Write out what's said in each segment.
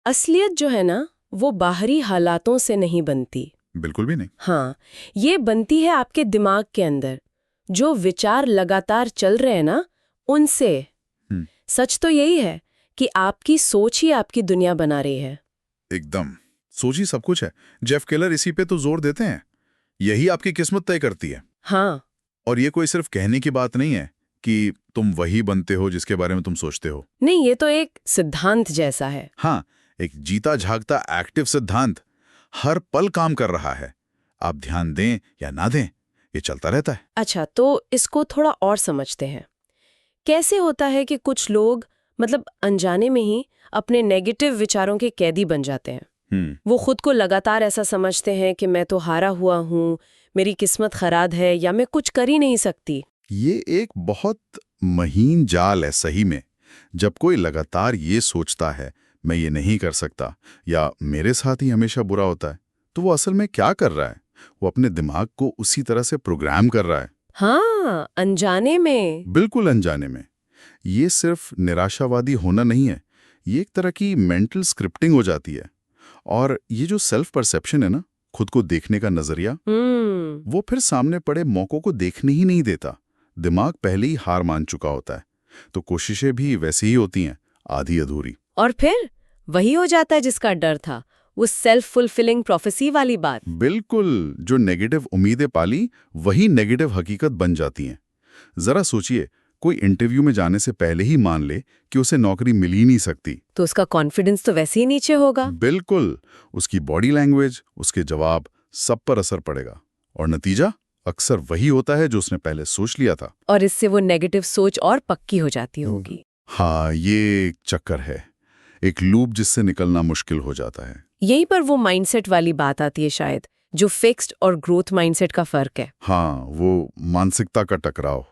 असलियत जो है ना, वो बाहरी हालातों से नहीं बनती। बिल्कुल भी नहीं। हाँ, ये बनती है आपके दिमाग के अंदर। जो विचार लगातार चल रहे हैं ना, उनसे। हम्म, सच तो यही है कि आपकी सोच ही आपकी दुनिया बना रही है। एकदम। सोच ही सब कुछ है। जेफ केलर इसी पे तो जोर देते हैं। यही आपकी किस्मत तय करती है। हाँ। और ये कोई सिर्फ कहने की बात नहीं है कि तुम वही बनते हो जिसके बारे में तुम सोचते हो। नहीं, ये तो एक सिद्धांत जैसा है। हाँ, एक जीता जागता एक्टिव सिद्धांत। हर पल काम कर रहा है। आप ध्यान दें या ना दें, ये चलता रहता है। अच्छा, तो इसको थोड़ा और समझते हैं। कैसे होता है कि कुछ लोग मतलब अनजाने में ही अपने नेगेटिव विचारों के कैदी बन जाते हैं। वो खुद को लगातार ऐसा समझते हैं कि मैं तो हारा हुआ हूँ, मेरी किस्मत खराब है, या मैं कुछ कर ही नहीं सकती। ये एक बहुत महीन जाल है सही में। जब कोई लगातार ये सोचता है मैं ये नहीं कर सकता या मेरे साथ ही हमेशा बुरा होता है, तो वो असल में क्या कर रहा है? वो अपने दिमाग को उसी तरह से प्रोग्राम कर रहा है। हाँ, अनजाने में। बिल्कुल अनजाने में। ये सिर्फ निराशावादी होना नहीं है, ये एक तरह की मेंटल स्क्रिप्टिंग हो जाती है। और ये जो सेल्फ परसेप्शन है ना, खुद को देखने का नजरिया, वो फिर सामने पड़े मौकों को देखने ही नहीं देता। दिमाग पहले ही हार मान चुका होता है, तो कोशिशें भी वैसी ही होती हैं, आधी अधूरी। और फिर वही हो जाता है जिसका डर था, वो सेल्फ फुलफिलिंग प्रोफेसी वाली बात। बिल्कुल, जो नेगेटिव उम्मीदें पाली वही नेगेटिव हकीकत बन जाती हैं। जरा सोचिए, कोई इंटरव्यू में जाने से पहले ही मान ले कि उसे नौकरी मिल ही नहीं सकती, तो उसका कॉन्फिडेंस तो वैसे ही नीचे होगा। बिल्कुल। उसकी बॉडी लैंग्वेज, उसके जवाब, सब पर असर पड़ेगा। और नतीजा अक्सर वही होता है जो उसने पहले सोच लिया था। और इससे वो नेगेटिव सोच और पक्की हो जाती होगी। हाँ, ये एक चक्कर है, एक लूप जिससे निकलना मुश्किल हो जाता है। यहीं पर वो माइंडसेट वाली बात आती है शायद, जो फिक्स्ड और ग्रोथ माइंडसेट का फर्क है। हाँ, वो मानसिकता का टकराव।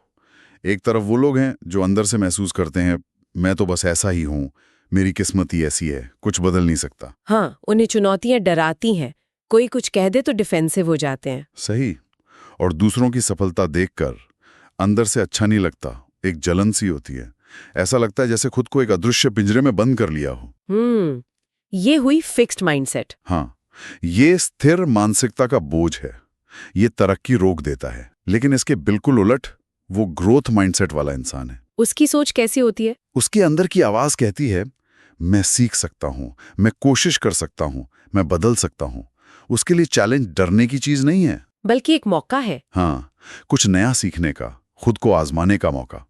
एक तरफ वो लोग हैं जो अंदर से महसूस करते हैं मैं तो बस ऐसा ही हूँ, मेरी किस्मत ही ऐसी है, कुछ बदल नहीं सकता। हाँ, उन्हें चुनौतियां डराती हैं। कोई कुछ कह दे तो डिफेंसिव हो जाते हैं। सही। और दूसरों की सफलता देखकर अंदर से अच्छा नहीं लगता, एक जलन सी होती है। ऐसा लगता है जैसे खुद को एक अदृश्य पिंजरे में बंद कर लिया हो। ये हुई फिक्स्ड माइंडसेट। हाँ, ये स्थिर मानसिकता का बोझ है। ये तरक्की रोक देता है। लेकिन इसके बिल्कुल उलट वो ग्रोथ माइंडसेट वाला इंसान है। उसकी सोच कैसी होती है? उसके अंदर की आवाज कहती है मैं सीख सकता हूँ, मैं कोशिश कर सकता हूँ, मैं बदल सकता हूँ। उसके लिए चैलेंज डरने की चीज नहीं है, बल्कि एक मौका है। हाँ, कुछ नया सीखने का, खुद को आजमाने का मौका।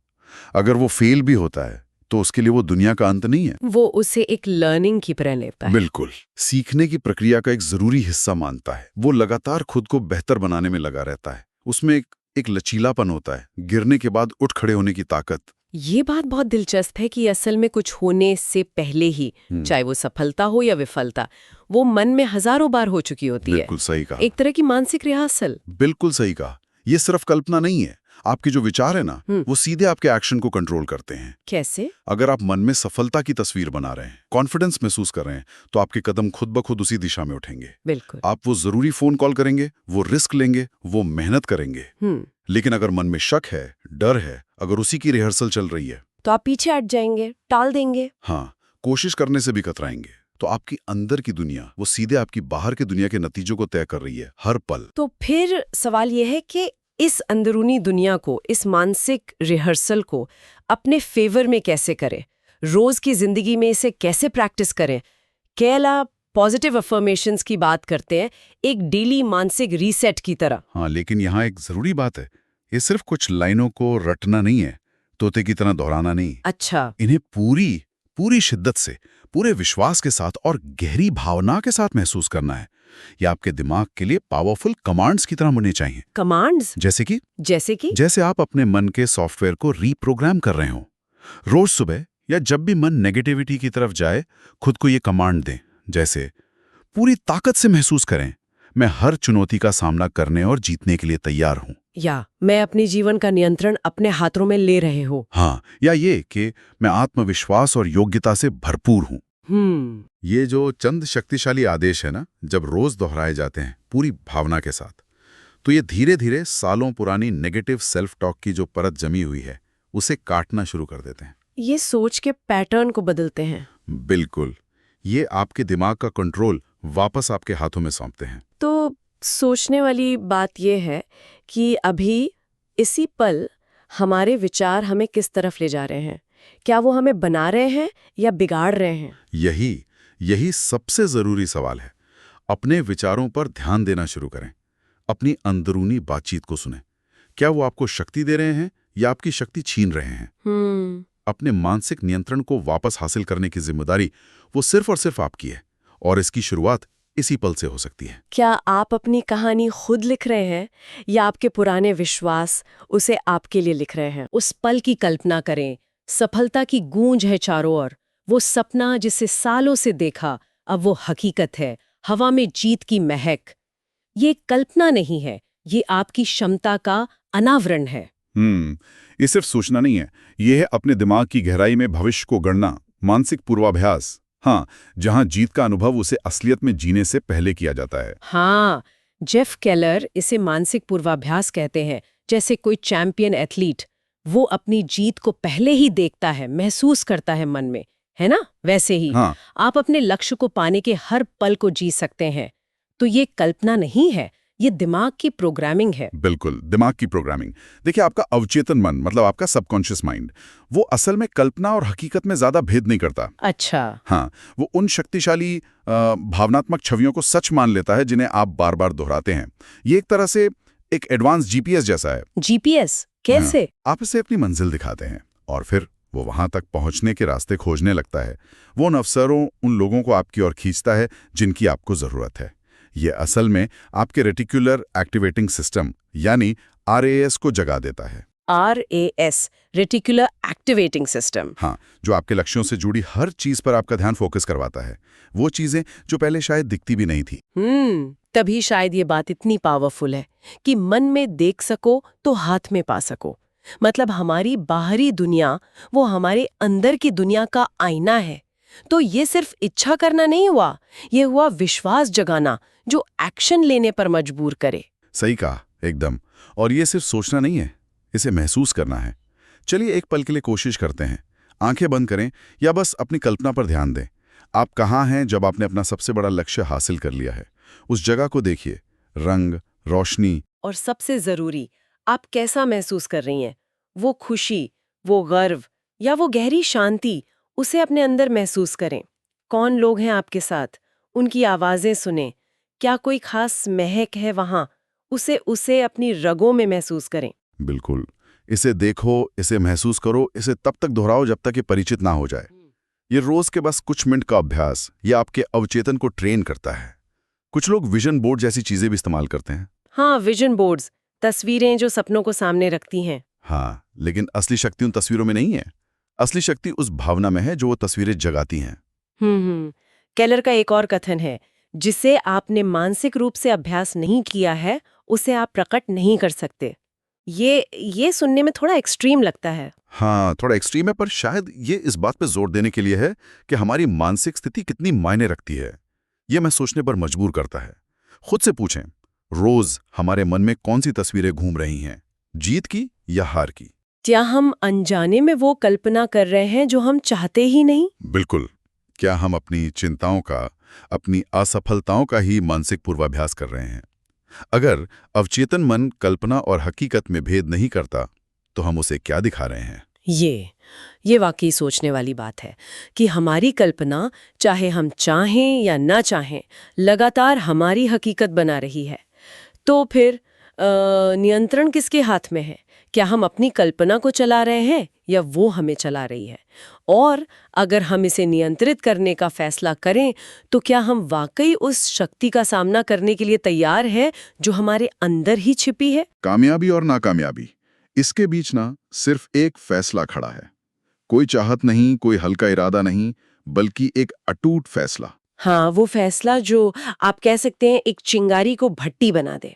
अगर वो फेल भी होता है तो उसके लिए वो दुनिया का अंत नहीं है। वो उसे एक लर्निंग की तरह लेता है। बिल्कुल, सीखने की प्रक्रिया का एक जरूरी हिस्सा मानता है। वो लगातार खुद को बेहतर बनाने में लगा रहता है। उसमें एक लचीलापन होता है, गिरने के बाद उठ खड़े होने की ताकत। ये बात बहुत दिलचस्प है कि असल में कुछ होने से पहले ही, चाहे वो सफलता हो या विफलता, वो मन में हजारों बार हो चुकी होती है। बिल्कुल सही कहा। एक तरह की मानसिक रिहर्सल। बिल्कुल सही कहा। ये सिर्फ कल्पना नहीं है। आपके जो विचार है ना, वो सीधे आपके एक्शन को कंट्रोल करते हैं। कैसे? अगर आप मन में सफलता की तस्वीर बना रहे हैं, कॉन्फिडेंस महसूस कर रहे हैं, तो आपके कदम खुद ब खुद उसी दिशा में उठेंगे। बिल्कुल। आप वो जरूरी फोन कॉल करेंगे, वो रिस्क लेंगे, वो मेहनत करेंगे। लेकिन अगर मन में शक है, डर है, अगर उसी की रिहर्सल चल रही है, तो आप पीछे हट जाएंगे, टाल देंगे। हाँ, कोशिश करने से भी कतराएंगे। तो आपकी अंदर की दुनिया वो सीधे आपकी बाहर की दुनिया के नतीजों को तय कर रही है, हर पल। तो फिर सवाल यह है कि इस अंदरूनी दुनिया को, इस मानसिक रिहर्सल को अपने फेवर में कैसे करें? रोज की जिंदगी में इसे कैसे प्रैक्टिस करें? केला पॉजिटिव अफर्मेशंस की बात करते हैं, एक डेली मानसिक रीसेट की तरह। हाँ, लेकिन यहाँ एक जरूरी बात है, ये सिर्फ कुछ लाइनों को रटना नहीं है, तोते की तरह दोहराना नहीं। अच्छा। इन्हें पूरी शिद्दत से, पूरे विश्वास के साथ और गहरी भावना के साथ महसूस करना है। ये आपके दिमाग के लिए पावरफुल कमांड्स की तरह होने चाहिए। कमांड्स? जैसे आप अपने मन के सॉफ्टवेयर को रीप्रोग्राम कर रहे हो। रोज सुबह या जब भी मन नेगेटिविटी की तरफ जाए, खुद को ये कमांड दें। जैसे पूरी ताकत से महसूस करें, मैं हर चुनौती का सामना करने और जीतने के लिए तैयार हूं। या मैं अपने जीवन का नियंत्रण अपने हाथों में ले रहे हो। हाँ, या ये कि मैं आत्मविश्वास और योग्यता से भरपूर हूं। ये जो चंद शक्तिशाली आदेश है ना, जब रोज दोहराए जाते हैं पूरी भावना के साथ, तो ये धीरे धीरे सालों पुरानी नेगेटिव सेल्फ टॉक की जो परत जमी हुई है, उसे काटना शुरू कर देते हैं। ये सोच के पैटर्न को बदलते हैं। बिल्कुल। ये आपके दिमाग का कंट्रोल वापस आपके हाथों में सौंपते हैं। तो सोचने वाली बात यह है कि अभी इसी पल हमारे विचार हमें किस तरफ ले जा रहे हैं? क्या वो हमें बना रहे हैं या बिगाड़ रहे हैं? यही सबसे जरूरी सवाल है। अपने विचारों पर ध्यान देना शुरू करें। अपनी अंदरूनी बातचीत को सुनें। क्या वो आपको शक्ति दे रहे हैं या आपकी शक्ति छीन रहे हैं? अपने मानसिक नियंत्रण को वापस हासिल करने की जिम्मेदारी वो सिर्फ और सिर्फ आपकी है, और इसकी शुरुआत इसी पल से हो सकती है। क्या आप अपनी कहानी खुद लिख रहे हैं या आपके पुराने विश्वास उसे आपके लिए लिख रहे हैं? उस पल की कल्पना करें। सफलता की गूंज है चारों ओर। वो सपना जिसे सालों से देखा अब वो हकीकत है। हवा में जीत की महक। ये कल्पना नहीं है, ये आपकी क्षमता का अनावरण है। ये सिर्फ सोचना नहीं है, ये है अपने दिमाग की गहराई में भविष्य को गढ़ना, मानसिक पूर्वाभ्यास। हाँ, जहां जीत का अनुभव उसे असलियत में जीने से पहले किया जाता है। हाँ, जेफ केलर इसे मानसिक पूर्वाभ्यास कहते हैं। जैसे कोई चैंपियन एथलीट, वो अपनी जीत को पहले ही देखता है, महसूस करता है मन में, है ना? वैसे ही हाँ। आप अपने लक्ष्य को पाने के हर पल को जी सकते हैं। तो ये कल्पना नहीं है, ये दिमाग की प्रोग्रामिंग है। बिल्कुल, दिमाग की प्रोग्रामिंग। देखिए, आपका अवचेतन मन, मतलब आपका सबकॉन्शियस माइंड, वो असल में कल्पना और हकीकत में ज्यादा भेद नहीं करता। अच्छा। हाँ, वो उन शक्तिशाली भावनात्मक छवियों को सच मान लेता है जिन्हें आप बार बार दोहराते हैं। ये एक तरह से एक एडवांस जीपीएस जैसा है। जीपीएस कैसे? हाँ, आप इसे अपनी मंजिल दिखाते हैं और फिर वो वहां तक पहुंचने के रास्ते खोजने लगता है। वो उन अवसरों, उन लोगों को आपकी ओर खींचता है जिनकी आपको जरूरत है। ये असल में आपके रेटिकुलर एक्टिवेटिंग सिस्टम यानी RAS को जगा देता है। RAS, reticular activating system. हाँ, जो आपके लक्ष्यों से जुड़ी हर चीज पर आपका ध्यान फोकस करवाता है। वो चीजें जो पहले शायद दिखती भी नहीं थी। तभी शायद ये बात इतनी पावरफुल है कि मन में देख सको तो हाथ में पा सको। मतलब हमारी बाहरी दुनिया वो हमारे अंदर की दुनिया का आईना है। तो ये सिर्फ इच्छा करना नहीं हुआ, ये हुआ विश्वास जगाना जो एक्शन लेने पर मजबूर करे। सही कहा, एकदम। और ये सिर्फ सोचना नहीं है, इसे महसूस करना है। चलिए एक पल के लिए कोशिश करते हैं। आंखें बंद करें या बस अपनी कल्पना पर ध्यान दें। आप कहाँ हैं जब आपने अपना सबसे बड़ा लक्ष्य हासिल कर लिया है? उस जगह को देखिए, रंग, रोशनी, और सबसे जरूरी, आप कैसा महसूस कर रही हैं? वो खुशी, वो गर्व या वो गहरी शांति, उसे अपने अंदर महसूस करें। कौन लोग हैं आपके साथ? उनकी आवाजें सुनें। क्या कोई खास महक है वहां? उसे अपनी रगों में महसूस करें। बिल्कुल। इसे देखो, इसे महसूस करो, इसे तब तक दोहराओ जब तक ये परिचित ना हो जाए। ये रोज के बस कुछ मिनट का अभ्यास ये आपके अवचेतन को ट्रेन करता है। कुछ लोग विजन बोर्ड जैसी चीजें भी इस्तेमाल करते हैं। हाँ, विजन बोर्ड्स, तस्वीरें जो सपनों को सामने रखती हैं। हाँ, लेकिन असली शक्ति उन तस्वीरों में नहीं है। असली शक्ति उस भावना में है जो वो तस्वीरें जगाती हैं। केलर का एक और कथन है, जिसे आपने मानसिक रूप से अभ्यास नहीं किया है उसे आप प्रकट नहीं कर सकते। ये सुनने में थोड़ा एक्सट्रीम लगता है। हाँ, थोड़ा एक्सट्रीम है, पर शायद ये इस बात पे जोर देने के लिए है कि हमारी मानसिक स्थिति कितनी मायने रखती है। ये मैं सोचने पर मजबूर करता है। खुद से पूछें, रोज हमारे मन में कौन सी तस्वीरें घूम रही हैं, जीत की या हार की? क्या हम अनजाने में वो कल्पना कर रहे हैं जो हम चाहते ही नहीं? बिल्कुल। क्या हम अपनी चिंताओं का, अपनी असफलताओं का ही मानसिक पूर्वाभ्यास कर रहे हैं? अगर अवचेतन मन कल्पना और हकीकत में भेद नहीं करता, तो हम उसे क्या दिखा रहे हैं? ये वाकई सोचने वाली बात है कि हमारी कल्पना, चाहे हम चाहें या ना चाहें, लगातार हमारी हकीकत बना रही है। तो फिर नियंत्रण किसके हाथ में है? क्या हम अपनी कल्पना को चला रहे हैं या वो हमें चला रही है? और अगर हम इसे नियंत्रित करने का फैसला करें, तो क्या हम वाकई उस शक्ति का सामना करने के लिए तैयार हैं जो हमारे अंदर ही छिपी है? कामयाबी और नाकामयाबी, इसके बीच ना सिर्फ एक फैसला खड़ा है। कोई चाहत नहीं, कोई हल्का इरादा नहीं, बल्कि एक अटूट फैसला। हाँ, वो फैसला जो आप कह सकते हैं एक चिंगारी को भट्टी बना दे।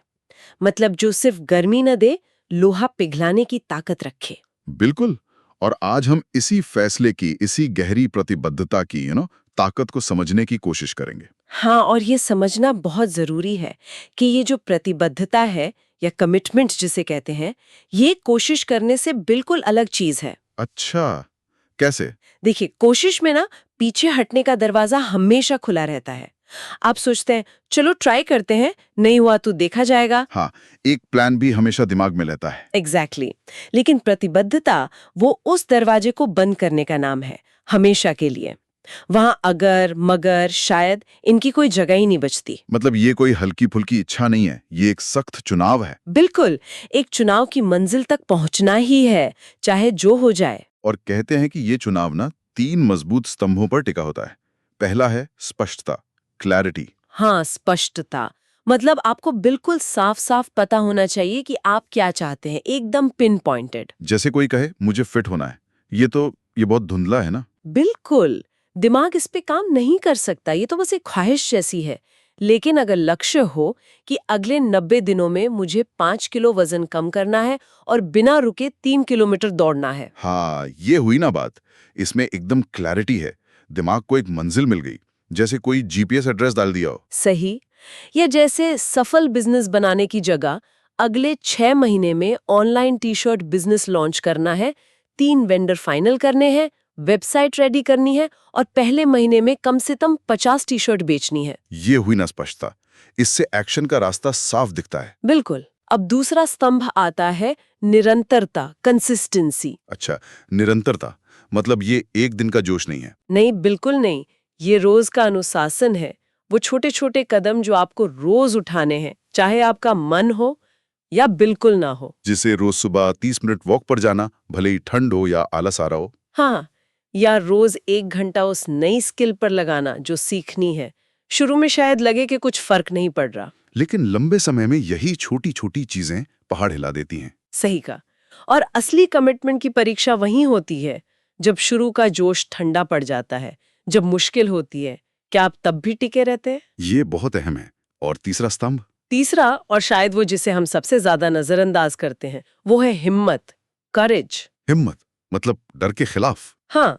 मतलब जो सिर्फ गर्मी न दे, लोहा पिघलाने की ताकत रखे। बिल्कुल। और आज हम इसी फैसले की, इसी गहरी प्रतिबद्धता की ताकत को समझने की कोशिश करेंगे। हाँ, और ये समझना बहुत जरूरी है कि ये जो प्रतिबद्धता है या कमिटमेंट जिसे कहते हैं, ये कोशिश करने से बिल्कुल अलग चीज है। अच्छा, कैसे? देखिए, कोशिश में ना पीछे हटने का दरवाजा हमेशा खुला रहता है। आप सोचते हैं चलो ट्राई करते हैं, नहीं हुआ तो देखा जाएगा। हाँ, एक प्लान भी हमेशा दिमाग में रहता है। एग्जैक्टली। लेकिन प्रतिबद्धता वो उस दरवाजे को बंद करने का नाम है, हमेशा के लिए। वहां अगर मगर शायद इनकी कोई जगह ही नहीं बचती। मतलब ये कोई हल्की फुल्की इच्छा नहीं है, ये एक सख्त चुनाव है। बिल्कुल, एक चुनाव की मंजिल तक पहुंचना ही है, चाहे जो हो जाए। और कहते हैं कि ये चुनाव ना 3 मजबूत स्तंभों पर टिका होता है। पहला है स्पष्टता, क्लैरिटी। हाँ, स्पष्टता मतलब आपको बिल्कुल साफ साफ पता होना चाहिए कि आप क्या चाहते हैं, एकदम पिन पॉइंटेड। जैसे कोई कहे मुझे फिट होना है, ये बहुत धुंधला है ना। बिल्कुल, दिमाग इस पे काम नहीं कर सकता, ये तो बस एक ख्वाहिश जैसी है। लेकिन अगर लक्ष्य हो कि अगले 90 दिनों में मुझे 5 किलो वजन कम करना है और बिना रुके 3 किलोमीटर दौड़ना है। हाँ, ये हुई ना बात। इसमें एकदम क्लैरिटी है। दिमाग को एक मंजिल मिल गई, जैसे कोई जीपीएस एड्रेस डाल दिया हो। सही। या जैसे सफल बिजनेस बनाने की जगह अगले 6 महीने में online T shirt business launch करना है, 3 वेंडर फाइनल करने हैं, वेबसाइट रेडी करनी है और पहले महीने में कम से कम 50 टी शर्ट बेचनी है। ये हुई ना स्पष्टता। इससे एक्शन का रास्ता साफ दिखता है। बिल्कुल। अब दूसरा स्तंभ आता है निरंतरता, कंसिस्टेंसी। अच्छा, निरंतरता मतलब ये एक दिन का जोश नहीं है। नहीं, बिल्कुल नहीं। ये रोज का अनुशासन है। वो छोटे छोटे कदम जो आपको रोज उठाने हैं, चाहे आपका मन हो या बिल्कुल ना हो। जिसे रोज सुबह 30 मिनट वॉक पर जाना, भले ही ठंड हो या आलस आ रहा हो। हाँ, या रोज 1 घंटा उस नई स्किल पर लगाना जो सीखनी है। शुरू में शायद लगे कि कुछ फर्क नहीं पड़ रहा। लेकिन लंबे समय में यही छोटी छोटी चीजें पहाड़ हिला देती हैं। सही का। और असली कमिटमेंट की परीक्षा वहीं होती है जब शुरू का जोश ठंडा पड़ जाता है, जब मुश्किल होती है। क्या आप तब भी टिके रहते हैं? ये बहुत अहम है। और तीसरा स्तंभ? तीसरा, और शायद वो जिसे हम सबसे ज्यादा नजरअंदाज करते हैं, वो है हिम्मत, करेज। हिम्मत मतलब डर के खिलाफ। हाँ,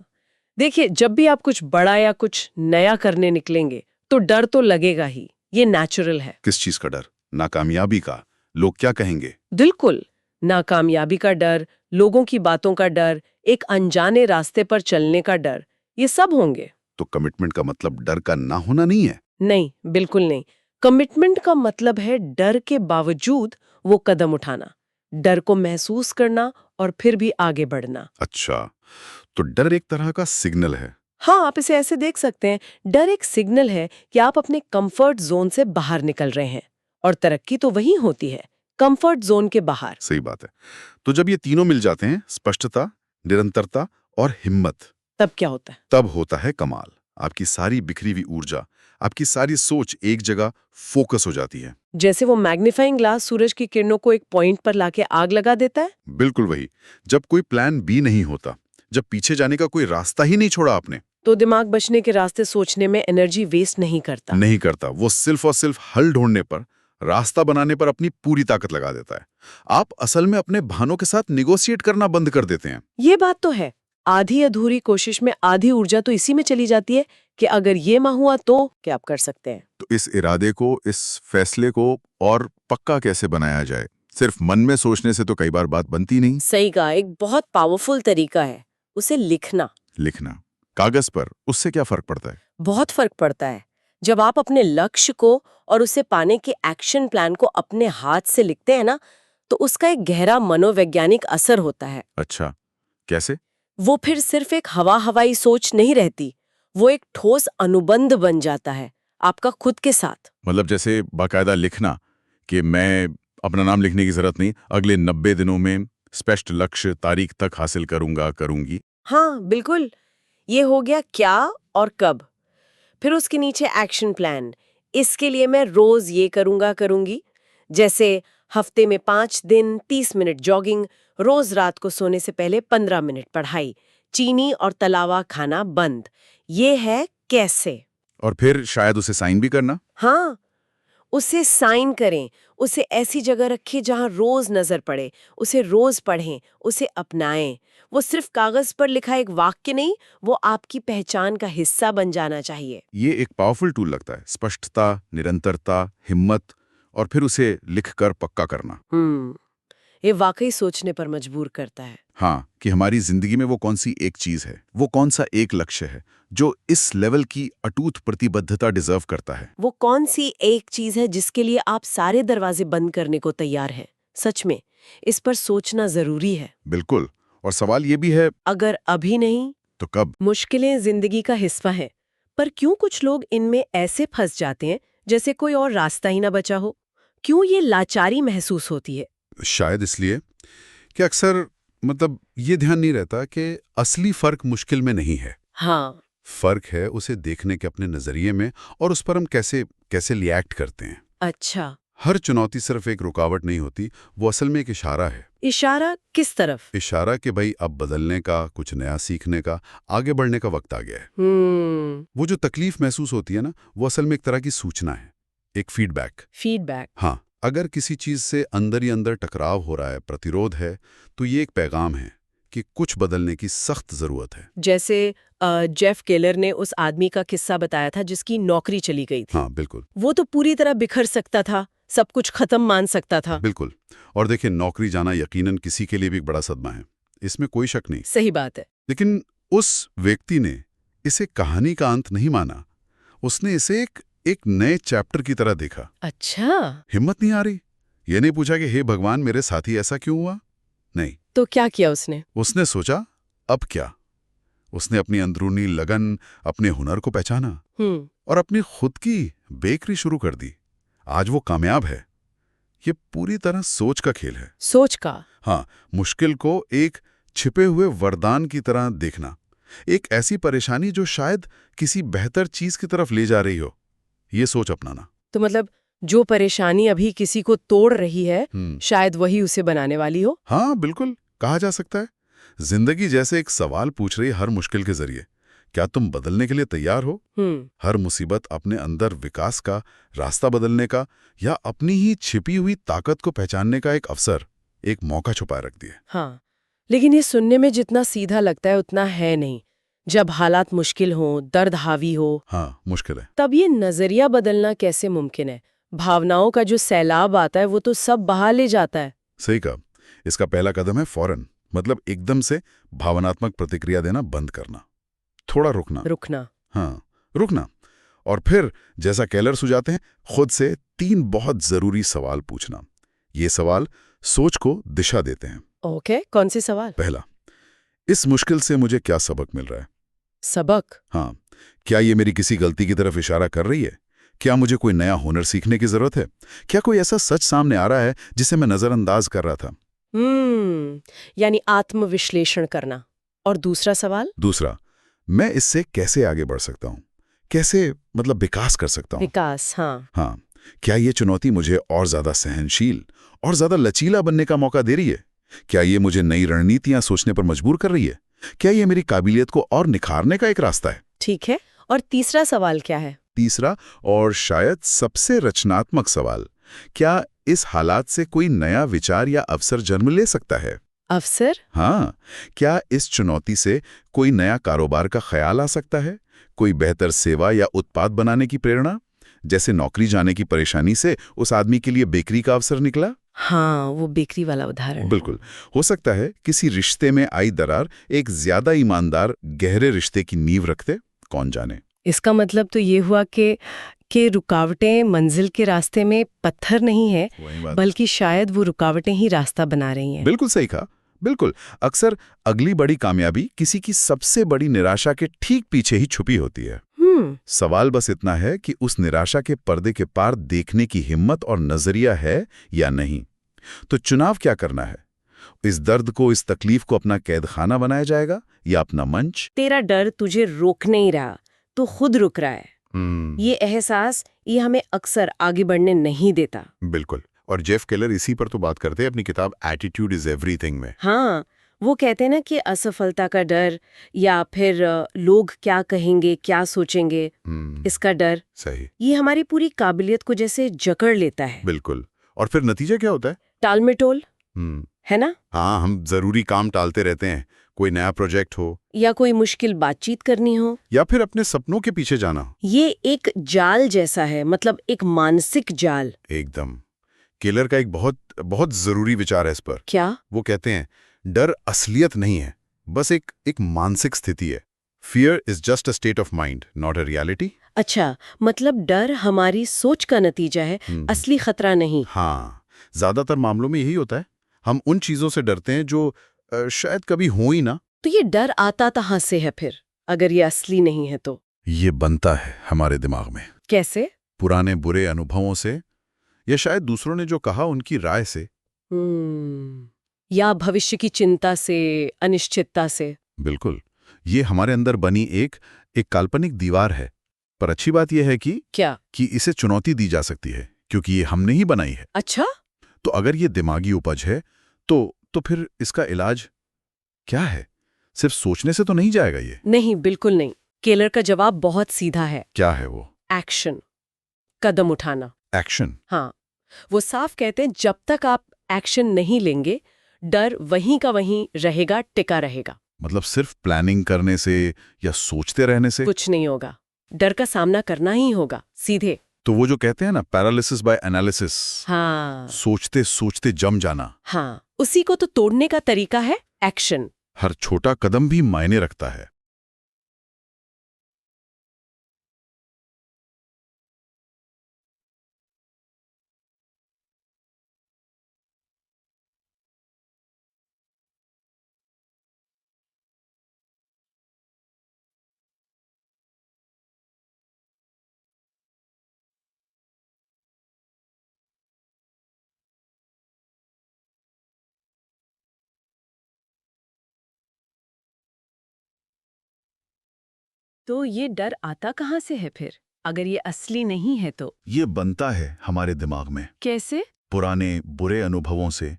देखिए, जब भी आप कुछ बड़ा या कुछ नया करने निकलेंगे तो डर तो लगेगा ही, ये नेचुरल है। किस चीज का डर? नाकामयाबी का? लोग क्या कहेंगे? बिल्कुल, नाकामयाबी का डर, लोगों की बातों का डर, एक अनजाने रास्ते पर चलने का डर, ये सब होंगे। तो कमिटमेंट का मतलब डर का ना होना नहीं है। नहीं, बिल्कुल नहीं। कमिटमेंट का मतलब है डर के बावजूद वो कदम उठाना, डर को महसूस करना और फिर भी आगे बढ़ना। अच्छा, तो डर एक तरह का सिग्नल है। हाँ, आप इसे ऐसे देख सकते हैं। डर एक सिग्नल है कि आप अपने कंफर्ट जोन से बाहर निकल रहे हैं, और तरक्की तो वहीं होती है, कंफर्ट जोन के बाहर। सही बात है। तो जब ये तीनों मिल जाते हैं, स्पष्टता, निरंतरता और हिम्मत, तब क्या होता है? तब होता है कमाल। आपकी सारी बिखरी हुई ऊर्जा, आपकी सारी सोच एक जगह फोकस हो जाती है। जैसे वो मैग्नीफाइंग ग्लास सूरज की किरणों को एक पॉइंट पर लाके आग लगा देता है। बिल्कुल वही। जब कोई प्लान बी नहीं होता, जब पीछे जाने का कोई रास्ता ही नहीं छोड़ा आपने, तो दिमाग बचने के रास्ते सोचने में एनर्जी वेस्ट नहीं करता। वो सिर्फ और सिर्फ हल ढूंढने पर, रास्ता बनाने पर अपनी पूरी ताकत लगा देता है। आप असल में अपने भानों के साथ निगोशिएट करना बंद कर देते हैं। ये बात तो है। आधी अधूरी कोशिश में आधी ऊर्जा तो इसी में चली जाती है कि अगर ये ना हुआ तो क्या आप कर सकते हैं। तो इस इरादे को, इस फैसले को और पक्का कैसे बनाया जाए? सिर्फ मन में सोचने से तो कई बार बात बनती नहीं। सही कहा। एक बहुत पावरफुल तरीका है उसे लिखना। लिखना कागज पर, उससे क्या फर्क पड़ता है? बहुत फर्क पड़ता है। जब आप अपने लक्ष्य को और उसे पाने के एक्शन प्लान को अपने हाथ से लिखते हैं ना, तो उसका एक गहरा मनोवैज्ञानिक असर होता है। अच्छा, कैसे? वो फिर सिर्फ एक हवाई सोच नहीं रहती, वो एक ठोस अनुबंध बन जाता है आपका खुद के साथ। मतलब जैसे बाकायदा लिखना कि मैं अपना नाम लिखने की जरूरत नहीं, अगले 90 दिनों में स्पष्ट लक्ष्य तारीख तक हासिल करूंगी। हाँ, बिल्कुल। ये हो गया क्या और कब। फिर उसके नीचे एक्शन प्लान। इसके लिए मैं रोज ये करूंगी। जैसे हफ्ते में 5 दिन 30 मिनट जॉगिंग, रोज रात को सोने से पहले 15 मिनट पढ़ाई, चीनी और तलावा खाना बंद। ये है कैसे। और फिर शायद उसे साइन भी करना। हाँ, उसे साइन करें, उसे ऐसी जगह रखें जहां रोज नजर पड़े, उसे रोज पढ़ें, उसे अपनाएं। वो सिर्फ कागज पर लिखा एक वाक्य नहीं, वो आपकी पहचान का हिस्सा बन जाना चाहिए। ये एक पावरफुल टूल लगता है। स्पष्टता, निरंतरता, हिम्मत और फिर उसे लिखकर पक्का करना। ये वाकई सोचने पर मजबूर करता है। हाँ, कि हमारी जिंदगी में वो कौन सी एक चीज है, वो कौन सा एक लक्ष्य है जो इस लेवल की अटूट प्रतिबद्धता डिजर्व करता है। वो कौन सी एक चीज है जिसके लिए आप सारे दरवाजे बंद करने को तैयार हैं? सच में इस पर सोचना जरूरी है। बिल्कुल। और सवाल ये भी है, अगर अभी नहीं तो कब? मुश्किलें जिंदगी का हिस्सा है, पर क्यों कुछ लोग इनमें ऐसे फंस जाते हैं जैसे कोई और रास्ता ही ना बचा हो? क्यों ये लाचारी महसूस होती है? शायद इसलिए कि अक्सर ये ध्यान नहीं रहता कि असली फर्क मुश्किल में नहीं है। हाँ, फर्क है उसे देखने के अपने नजरिए में और उस पर हम कैसे कैसे रिएक्ट करते हैं। अच्छा। हर चुनौती सिर्फ एक रुकावट नहीं होती, वो असल में एक इशारा है। इशारा किस तरफ? इशारा कि भाई अब बदलने का, कुछ नया सीखने का, आगे बढ़ने का वक्त आ गया है। वो जो तकलीफ महसूस होती है ना, वो असल में एक तरह की सूचना है, एक फीडबैक। फीडबैक। हाँ, अगर किसी चीज से अंदर ही अंदर टकराव हो रहा है, प्रतिरोध है, तो ये एक पैगाम है कि कुछ बदलने की सख्त जरूरत है। जैसे जेफ केलर ने उस आदमी का किस्सा बताया था जिसकी नौकरी चली गई थी। हाँ, बिल्कुल वो तो पूरी तरह बिखर सकता था, सब कुछ खत्म मान सकता था। बिल्कुल। और देखिए, नौकरी जाना यकीनन किसी के लिए भी एक बड़ा सदमा है, इसमें कोई शक नहीं। सही बात है। लेकिन उस व्यक्ति ने इसे कहानी का अंत नहीं माना, उसने इसे एक नए चैप्टर की तरह देखा। अच्छा, हिम्मत नहीं आ रही, ये नहीं पूछा कि हे भगवान मेरे साथ ही ऐसा क्यों हुआ। नहीं, तो क्या किया उसने? उसने सोचा अब क्या। उसने अपनी अंदरूनी लगन, अपने हुनर को पहचाना और अपनी खुद की बेकरी शुरू कर दी। आज वो कामयाब है। ये पूरी तरह सोच का खेल है। सोच का? हाँ, मुश्किल को एक छिपे हुए वरदान की तरह देखना, एक ऐसी परेशानी जो शायद किसी बेहतर चीज की तरफ ले जा रही हो, ये सोच अपनाना। तो मतलब जो परेशानी अभी किसी को तोड़ रही है, शायद वही उसे बनाने वाली हो। हाँ, बिल्कुल कहा जा सकता है। जिंदगी जैसे एक सवाल पूछ रही है हर मुश्किल के जरिए, क्या तुम बदलने के लिए तैयार हो? हर मुसीबत अपने अंदर विकास का, रास्ता बदलने का, या अपनी ही छिपी हुई ताकत को पहचानने का एक अवसर, एक मौका छुपाए रखती है। हाँ, लेकिन ये सुनने में जितना सीधा लगता है उतना है नहीं। जब हालात मुश्किल हो, दर्द हावी हो, हाँ, मुश्किल है। तब ये नजरिया बदलना कैसे मुमकिन है? भावनाओं का जो सैलाब आता है वो तो सब बहा ले जाता है। सही कहा। इसका पहला कदम है फौरन, एकदम से भावनात्मक प्रतिक्रिया देना बंद करना, थोड़ा रुकना। हाँ, रुकना। और फिर जैसा केलर सुझाते हैं, खुद से 3 बहुत जरूरी सवाल पूछना। ये सवाल सोच को दिशा देते हैं। ओके, कौन से सवाल? पहला, इस मुश्किल से मुझे क्या सबक मिल रहा है? सबक? हाँ, क्या ये मेरी किसी गलती की तरफ इशारा कर रही है? क्या मुझे कोई नया हुनर सीखने की जरूरत है? क्या कोई ऐसा सच सामने आ रहा है जिसे मैं नजरअंदाज कर रहा था? यानी आत्मविश्लेषण करना। और दूसरा सवाल? दूसरा, मैं इससे कैसे आगे बढ़ सकता हूँ? कैसे विकास कर सकता हूँ? विकास, हाँ। हाँ, क्या ये चुनौती मुझे और ज्यादा सहनशील और ज्यादा लचीला बनने का मौका दे रही है? क्या ये मुझे नई रणनीतियां सोचने पर मजबूर कर रही है? क्या ये मेरी काबिलियत को और निखारने का एक रास्ता है? ठीक है। और तीसरा सवाल क्या है? तीसरा और शायद सबसे रचनात्मक सवाल, क्या इस हालात से कोई नया विचार या अवसर जन्म ले सकता है? अवसर? हाँ, क्या इस चुनौती से कोई नया कारोबार का ख्याल आ सकता है? कोई बेहतर सेवा या उत्पाद बनाने की प्रेरणा? जैसे नौकरी जाने की परेशानी से उस आदमी के लिए बेकरी का अवसर निकला। हाँ, वो बेकरी वाला उदाहरण। बिल्कुल। हो सकता है किसी रिश्ते में आई दरार एक ज्यादा ईमानदार, गहरे रिश्ते की नींव रखते, कौन जाने। इसका मतलब तो ये हुआ कि रुकावटें मंजिल के रास्ते में पत्थर नहीं है, बल्कि शायद वो रुकावटें ही रास्ता बना रही हैं। बिल्कुल सही कहा। बिल्कुल। अक्सर अगली बड़ी कामयाबी किसी की सबसे बड़ी निराशा के ठीक पीछे ही छुपी होती है। सवाल बस इतना है कि उस निराशा के पर्दे के पार देखने की हिम्मत और नजरिया है या नहीं। तो चुनाव क्या करना है? इस दर्द को, इस तकलीफ को अपना कैदखाना बनाया जाएगा या अपना मंच? तेरा डर तुझे रोक नहीं रहा, तो खुद रुक रहा है। ये एहसास ये हमें अक्सर आगे बढ़ने नहीं देता। बिल्कुल। और जेफ केलर इसी पर तो बात करते हैं अपनी किताब एटीट्यूड इज एवरीथिंग में। हाँ, वो कहते हैं ना कि असफलता का डर या फिर लोग क्या कहेंगे, क्या सोचेंगे, इसका डर, सही, ये हमारी पूरी काबिलियत को जैसे जकड़ लेता है। बिल्कुल। और फिर नतीजा क्या होता है? टालमटोल, है ना? हाँ, हम जरूरी काम टालते रहते हैं, कोई नया प्रोजेक्ट हो या कोई मुश्किल बातचीत करनी हो, या फिर अपने सपनों के पीछे जाना। ये एक जाल जैसा है, एक मानसिक जाल। एकदम। केलर का एक बहुत बहुत जरूरी विचार है इस पर। क्या? वो कहते हैं डर असलियत नहीं है, बस एक मानसिक स्थिति है। Fear is just a state of mind, not a reality. अच्छा, मतलब डर हमारी सोच का नतीजा है, असली खतरा नहीं। हाँ, ज्यादातर मामलों में यही होता है। हम उन चीजों से डरते हैं जो शायद कभी हो ही ना। तो ये डर आता कहाँ से है फिर, अगर ये असली नहीं है तो? ये बनता है हमारे दिमाग में, कैसे? पुराने बुरे अनुभवों से, या शायद दूसरों ने जो कहा उनकी राय से। या भविष्य की चिंता से, अनिश्चितता से। बिल्कुल, ये हमारे अंदर बनी एक काल्पनिक दीवार है। पर अच्छी बात यह है कि इसे चुनौती दी जा सकती है, क्योंकि ये हमने ही बनाई है। अच्छा? तो अगर ये दिमागी उपज है तो फिर इसका इलाज क्या है? सिर्फ सोचने से तो नहीं जाएगा ये। नहीं, बिल्कुल नहीं। केलर का जवाब बहुत सीधा है। क्या है वो? एक्शन, कदम उठाना। एक्शन? हाँ, वो साफ कहते हैं जब तक आप एक्शन नहीं लेंगे, डर वहीं का वहीं रहेगा, टिका रहेगा। मतलब सिर्फ प्लानिंग करने से या सोचते रहने से कुछ नहीं होगा, डर का सामना करना ही होगा, सीधे। तो वो जो कहते हैं ना, पैरालिसिस बाय एनालिसिस। हाँ, सोचते सोचते जम जाना। हाँ, उसी को तो तोड़ने का तरीका है एक्शन। हर छोटा कदम भी मायने रखता है। तो ये डर आता कहाँ से है फिर, अगर ये असली नहीं है तो? ये बनता है हमारे दिमाग में, कैसे? पुराने बुरे अनुभवों से,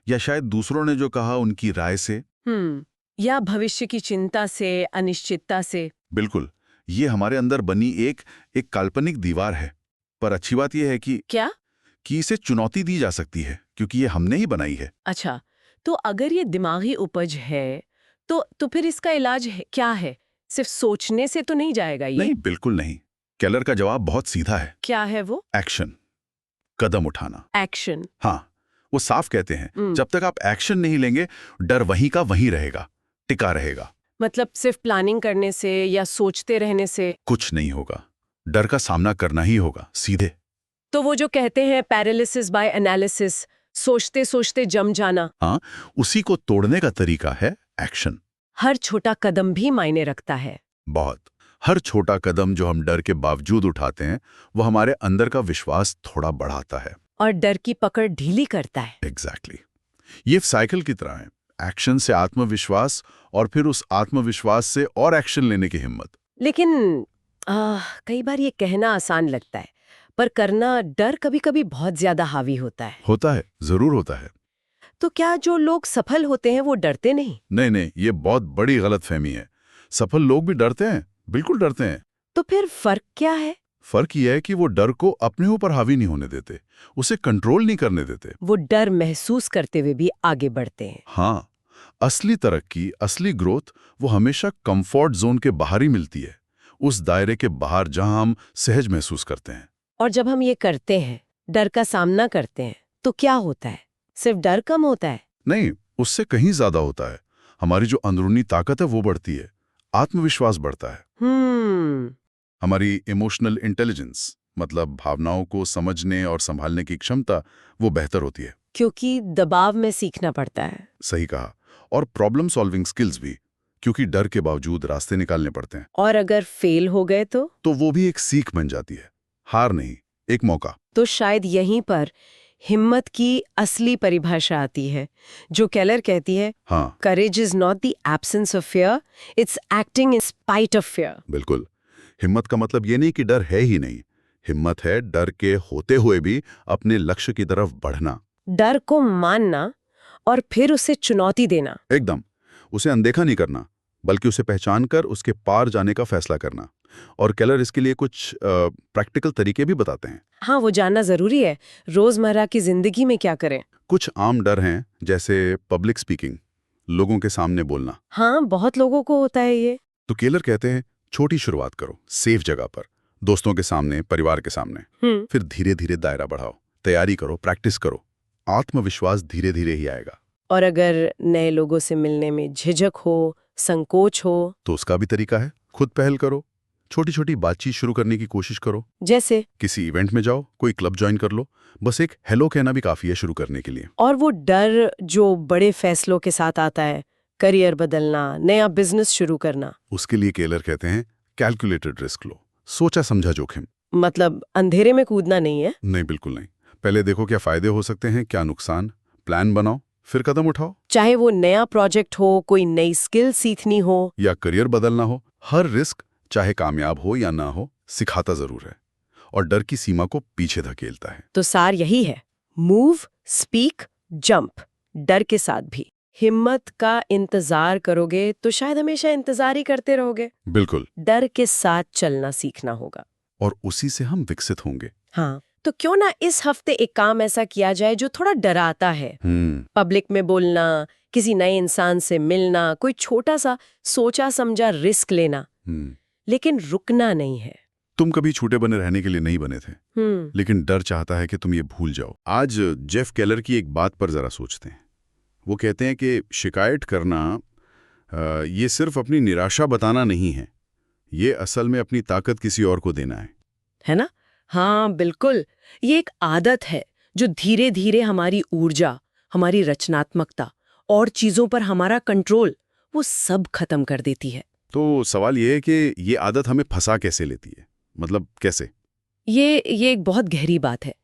या शायद दूसरों ने जो कहा उनकी राय से। या भविष्य की चिंता से, अनिश्चितता से। बिल्कुल, ये हमारे अंदर बनी एक काल्पनिक दीवार है। पर अच्छी बात यह है क्या? कि इसे चुनौती दी जा सकती है, क्योंकि ये हमने ही बनाई है। अच्छा, तो अगर ये दिमागी उपज है, तो फिर इसका इलाज क्या है? सिर्फ सोचने से तो नहीं जाएगा ये? नहीं, बिल्कुल नहीं। केलर का जवाब बहुत सीधा है। क्या है वो? एक्शन, कदम उठाना। एक्शन। हाँ, वो साफ कहते हैं जब तक आप एक्शन नहीं लेंगे, डर वहीं का वहीं रहेगा, टिका रहेगा। मतलब सिर्फ प्लानिंग करने से या सोचते रहने से कुछ नहीं होगा, डर का सामना करना ही होगा, सीधे। तो वो जो कहते हैं पैरालिसिस बाय एनालिसिस, सोचते सोचते जम जाना। हाँ, उसी को तोड़ने का तरीका है एक्शन। हर छोटा कदम भी मायने रखता है। बहुत। हर छोटा कदम जो हम डर के बावजूद उठाते हैं, वो हमारे अंदर का विश्वास थोड़ा बढ़ाता है और डर की पकड़ ढीली करता है। एग्जैक्टली। ये साइकिल की तरह है, एक्शन से आत्मविश्वास, और फिर उस आत्मविश्वास से और एक्शन लेने की हिम्मत। लेकिन कई बार ये कहना आसान लगता है, पर करना डर कभी-कभी बहुत ज्यादा हावी होता है। होता है, जरूर होता है। तो क्या जो लोग सफल होते हैं वो डरते नहीं? नहीं, ये बहुत बड़ी गलतफहमी है। सफल लोग भी डरते हैं, बिल्कुल डरते हैं। तो फिर फर्क क्या है? फर्क यह है कि वो डर को अपने ऊपर हावी नहीं होने देते, उसे कंट्रोल नहीं करने देते। वो डर महसूस करते हुए भी आगे बढ़ते हैं। हाँ, असली तरक्की, असली ग्रोथ वो हमेशा कंफर्ट जोन के बाहर ही मिलती है, उस दायरे के बाहर जहां हम सहज महसूस करते हैं। और जब हम ये करते हैं, डर का सामना करते हैं, तो क्या होता है? सिर्फ डर कम होता है? नहीं, उससे कहीं ज्यादा होता है। हमारी जो अंदरूनी ताकत है वो बढ़ती है, आत्मविश्वास बढ़ता है। हमारी इमोशनल इंटेलिजेंस, मतलब भावनाओं को समझने और संभालने की क्षमता, वो बेहतर होती है। क्योंकि दबाव में सीखना पड़ता है। सही कहा। और प्रॉब्लम सॉल्विंग स्किल्स भी, क्योंकि डर के बावजूद रास्ते निकालने पड़ते हैं। और अगर फेल हो गए तो वो भी एक सीख बन जाती है, हार नहीं, एक मौका। तो शायद यहीं पर हिम्मत की असली परिभाषा आती है, जो केलर कहती है, हाँ, courage is not the absence of fear, it's acting in spite of fear. बिल्कुल। हिम्मत का मतलब ये नहीं कि डर है ही नहीं। हिम्मत है डर के होते हुए भी अपने लक्ष्य की तरफ बढ़ना। डर को मानना और फिर उसे चुनौती देना। एकदम, उसे अनदेखा नहीं करना, बल्कि उसे पहचान कर उसके पार जाने का फैसला करना। और केलर इसके लिए कुछ प्रैक्टिकल तरीके भी बताते हैं। हाँ, वो जानना जरूरी है। रोजमर्रा की जिंदगी में क्या करें? कुछ आम डर हैं, जैसे पब्लिक स्पीकिंग, लोगों के सामने बोलना। हाँ, बहुत लोगों को होता है ये। तो केलर कहते हैं छोटी शुरुआत करो, सेफ जगह पर, दोस्तों के सामने, परिवार के सामने। फिर धीरे धीरे दायरा बढ़ाओ, तैयारी करो, प्रैक्टिस करो, आत्मविश्वास धीरे धीरे ही आएगा। और अगर नए लोगों से मिलने में झिझक हो, संकोच हो, तो उसका भी तरीका है, खुद पहल करो, छोटी छोटी बातचीत शुरू करने की कोशिश करो। जैसे किसी इवेंट में जाओ, कोई क्लब ज्वाइन कर लो, बस एक हेलो कहना भी काफी है शुरू करने के लिए। और वो डर जो बड़े फैसलों के साथ आता है, करियर बदलना, नया बिजनेस शुरू करना, उसके लिए केलर कहते हैं कैलकुलेटेड रिस्क लो, सोचा समझा जोखिम। मतलब अंधेरे में कूदना नहीं है। नहीं, बिल्कुल नहीं। पहले देखो क्या फायदे हो सकते हैं, क्या नुकसान, प्लान बनाओ, फिर कदम उठाओ। चाहे वो नया प्रोजेक्ट हो, कोई नई स्किल सीखनी हो, या करियर बदलना हो, हर रिस्क चाहे कामयाब हो या ना हो सिखाता जरूर है और डर की सीमा को पीछे धकेलता है। तो सार यही है, मूव, स्पीक, जंप, डर के साथ भी। हिम्मत का इंतजार करोगे तो शायद हमेशा इंतजार ही करते रहोगे। बिल्कुल। डर के साथ चलना सीखना होगा और उसी से हम विकसित होंगे। हाँ, तो क्यों ना इस हफ्ते एक काम ऐसा किया जाए जो थोड़ा डराता है। पब्लिक में बोलना, किसी नए इंसान से मिलना, कोई छोटा सा सोचा समझा रिस्क लेना, लेकिन रुकना नहीं है। तुम कभी छूटे बने रहने के लिए नहीं बने थे, लेकिन डर चाहता है कि तुम ये भूल जाओ। आज जेफ केलर की एक बात पर जरा सोचते हैं। वो कहते हैं कि शिकायत करना ये सिर्फ अपनी निराशा बताना नहीं है, ये असल में अपनी ताकत किसी और को देना है ना? हाँ बिल्कुल। ये एक आदत है जो धीरे धीरे हमारी ऊर्जा, हमारी रचनात्मकता और चीजों पर हमारा कंट्रोल, वो सब खत्म कर देती है। तो सवाल ये है कि ये आदत हमें फंसा कैसे लेती है, मतलब कैसे? ये एक बहुत गहरी बात है।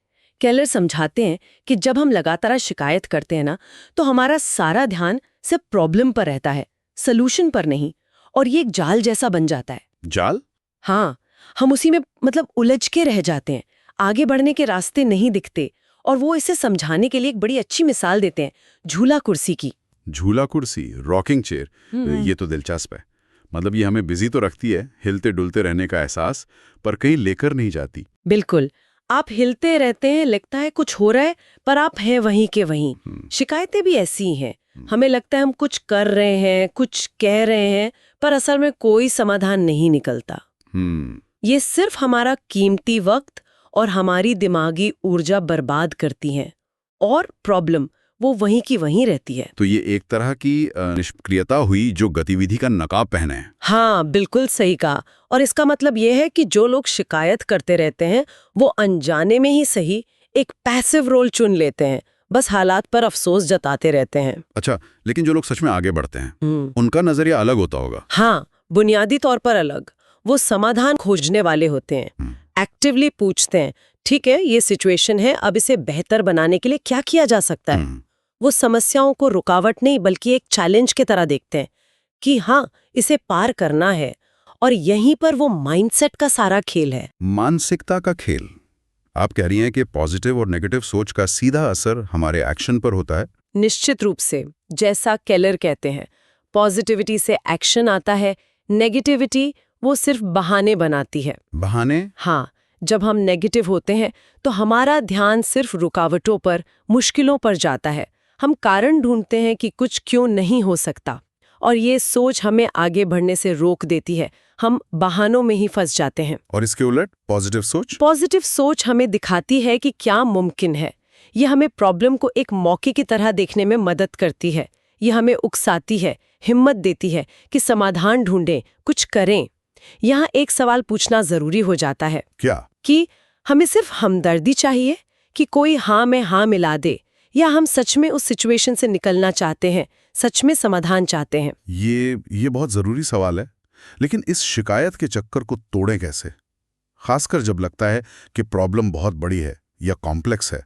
केलर समझाते हैं कि जब हम लगातार शिकायत करते हैं ना, तो हमारा सारा ध्यान सिर्फ प्रॉब्लम पर रहता है, सलूशन पर नहीं, और ये एक जाल जैसा बन जाता है। जाल? हाँ, हम उसी में उलझ के रह जाते हैं, आगे बढ़ने के रास्ते नहीं दिखते। और वो इसे समझाने के लिए एक बड़ी अच्छी मिसाल देते हैं, झूला कुर्सी की। झूला कुर्सी, रॉकिंग चेयर, ये तो दिलचस्प है। मतलब ये हमें बिजी तो रखती है, हिलते डुलते रहने का एहसास, पर कहीं लेकर नहीं जाती। बिल्कुल, आप हिलते रहते हैं, लगता है कुछ हो रहा है, पर आप हैं वहीं के वहीं। शिकायतें भी ऐसी ही हैं। हमें लगता है हम कुछ कर रहे हैं, कुछ कह रहे हैं, पर असल में कोई समाधान नहीं निकलता। ये सिर्फ हमारा कीमती वक्त और हमारी दिमागी ऊर्जा बर्बाद करती हैं, और प्रॉब्लम वो वहीं की वहीं रहती है। तो ये एक तरह की निष्क्रियता हुई जो गतिविधि का नकाब पहने है। हाँ, बिल्कुल सही कहा। और इसका मतलब ये है कि जो लोग शिकायत करते रहते हैं, वो अनजाने में ही सही एक पैसिव रोल चुन लेते हैं, बस हालात पर अफसोस जताते रहते हैं। अच्छा, लेकिन जो लोग सच में आगे बढ़ते हैं, उनका नजरिया अलग होता होगा। हाँ, बुनियादी तौर पर अलग। वो समाधान खोजने वाले होते हैं, एक्टिवली पूछते हैं, ठीक है ये सिचुएशन है, अब इसे बेहतर बनाने के लिए क्या किया जा सकता है। वो समस्याओं को रुकावट नहीं बल्कि एक चैलेंज की तरह देखते हैं कि हाँ, इसे पार करना है। और यहीं पर वो माइंडसेट का सारा खेल है। मानसिकता का खेल। आप कह रही हैं कि पॉजिटिव और नेगेटिव सोच का सीधा असर हमारे एक्शन पर होता है? निश्चित रूप से। जैसा केलर कहते हैं, पॉजिटिविटी से एक्शन आता है, नेगेटिविटी वो सिर्फ बहाने बनाती है। बहाने? हाँ, जब हम नेगेटिव होते हैं तो हमारा ध्यान सिर्फ रुकावटों पर, मुश्किलों पर जाता है। हम कारण ढूंढते हैं कि कुछ क्यों नहीं हो सकता, और ये सोच हमें आगे बढ़ने से रोक देती है। हम बहानों में ही फंस जाते हैं। और इसके उलट पॉजिटिव सोच? पॉजिटिव सोच हमें दिखाती है कि क्या मुमकिन है। ये हमें प्रॉब्लम को एक मौके की तरह देखने में मदद करती है। ये हमें उकसाती है, हिम्मत देती है कि समाधान ढूंढें, कुछ करें। यहाँ एक सवाल पूछना जरूरी हो जाता है। क्या? कि हमें सिर्फ हमदर्दी चाहिए कि कोई हाँ में हाँ मिला दे, या हम सच में उस सिचुएशन से निकलना चाहते हैं, सच में समाधान चाहते हैं। ये बहुत जरूरी सवाल है। लेकिन इस शिकायत के चक्कर को तोड़ें कैसे, खासकर जब लगता है कि प्रॉब्लम बहुत बड़ी है या कॉम्प्लेक्स है?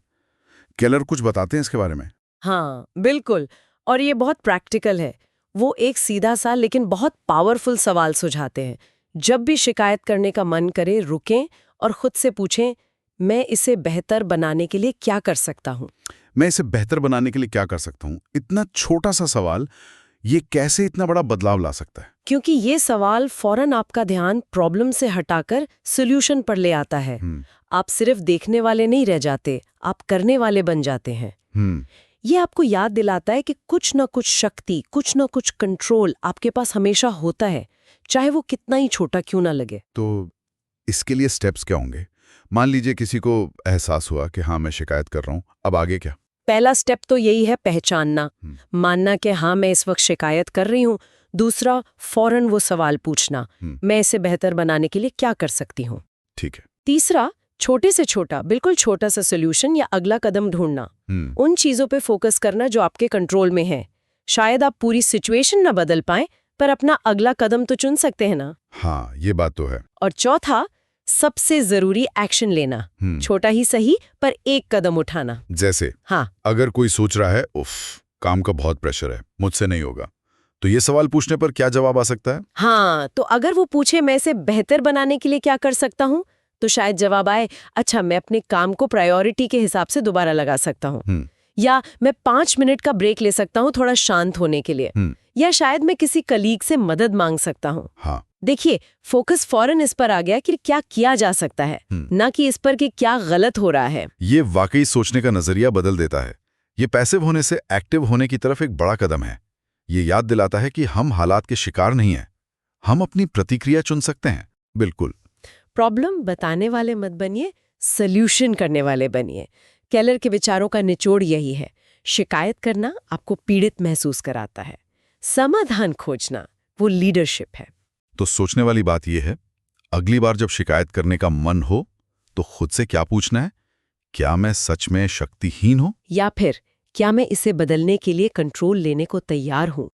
केलर कुछ बताते हैं इसके बारे में? हाँ बिल्कुल, और ये बहुत प्रैक्टिकल है। वो एक सीधा सा लेकिन बहुत पावरफुल सवाल सुझाते हैं। जब भी शिकायत करने का मन करे, रुकें और खुद से पूछें, मैं इसे बेहतर बनाने के लिए क्या कर सकता हूँ? मैं इसे बेहतर बनाने के लिए क्या कर सकता हूँ? इतना छोटा सा सवाल, ये कैसे इतना बड़ा बदलाव ला सकता है? क्योंकि ये सवाल फौरन आपका ध्यान प्रॉब्लम से हटाकर सॉल्यूशन पर ले आता है। आप सिर्फ देखने वाले नहीं रह जाते, आप करने वाले बन जाते हैं। ये आपको याद दिलाता है कि कुछ न कुछ शक्ति, कुछ न कुछ कंट्रोल आपके पास हमेशा होता है, चाहे वो कितना ही छोटा क्यों ना लगे। तो इसके लिए स्टेप्स क्या होंगे? मान लीजिए किसी को एहसास हुआ कि हाँ मैं शिकायत कर रहा हूँ, अब आगे क्या? पहला स्टेप तो यही है पहचानना, मानना कि हाँ मैं इस वक्त शिकायत कर रही हूँ। दूसरा, फौरन वो सवाल पूछना, मैं इसे बेहतर बनाने के लिए क्या कर सकती हूँ। ठीक है। तीसरा, छोटे से छोटा, बिल्कुल छोटा सा सोल्यूशन या अगला कदम ढूंढना। उन चीजों पे फोकस करना जो आपके कंट्रोल में है। शायद आप पूरी सिचुएशन ना बदल पाएं, पर अपना अगला कदम तो चुन सकते हैं ना। हाँ, ये बात तो है। और चौथा, सबसे जरूरी एक्शन लेना, छोटा ही सही पर एक कदम उठाना। जैसे हाँ, अगर कोई सोच रहा है उफ काम का बहुत प्रेशर है, मुझसे नहीं होगा, तो ये सवाल पूछने पर क्या जवाब आ सकता है? हाँ, तो अगर वो पूछे मैं इसे बेहतर बनाने के लिए क्या कर सकता हूँ, तो शायद जवाब आए, अच्छा मैं अपने काम को प्रायोरिटी के हिसाब से दोबारा लगा सकता हूँ, या मैं 5 मिनट का ब्रेक ले सकता हूँ थोड़ा शांत होने के लिए, या शायद मैं किसी कलीग से मदद मांग सकता हूँ। हाँ। देखिए, फोकस फौरन इस पर आ गया कि क्या किया जा सकता है, ना कि इस पर कि क्या गलत हो रहा है। ये वाकई सोचने का नजरिया बदल देता है। ये पैसिव होने से एक्टिव होने की तरफ एक बड़ा कदम है। ये याद दिलाता है कि हम हालात के शिकार नहीं हैं, हम अपनी प्रतिक्रिया चुन सकते हैं। बिल्कुल। प्रॉब्लम बताने वाले मत बनिए, सॉल्यूशन करने वाले बनिए। केलर के विचारों का निचोड़ यही है, शिकायत करना आपको पीड़ित महसूस कराता है, समाधान खोजना वो लीडरशिप है। तो सोचने वाली बात यह है, अगली बार जब शिकायत करने का मन हो तो खुद से क्या पूछना है, क्या मैं सच में शक्तिहीन हूं, या फिर क्या मैं इसे बदलने के लिए कंट्रोल लेने को तैयार हूं।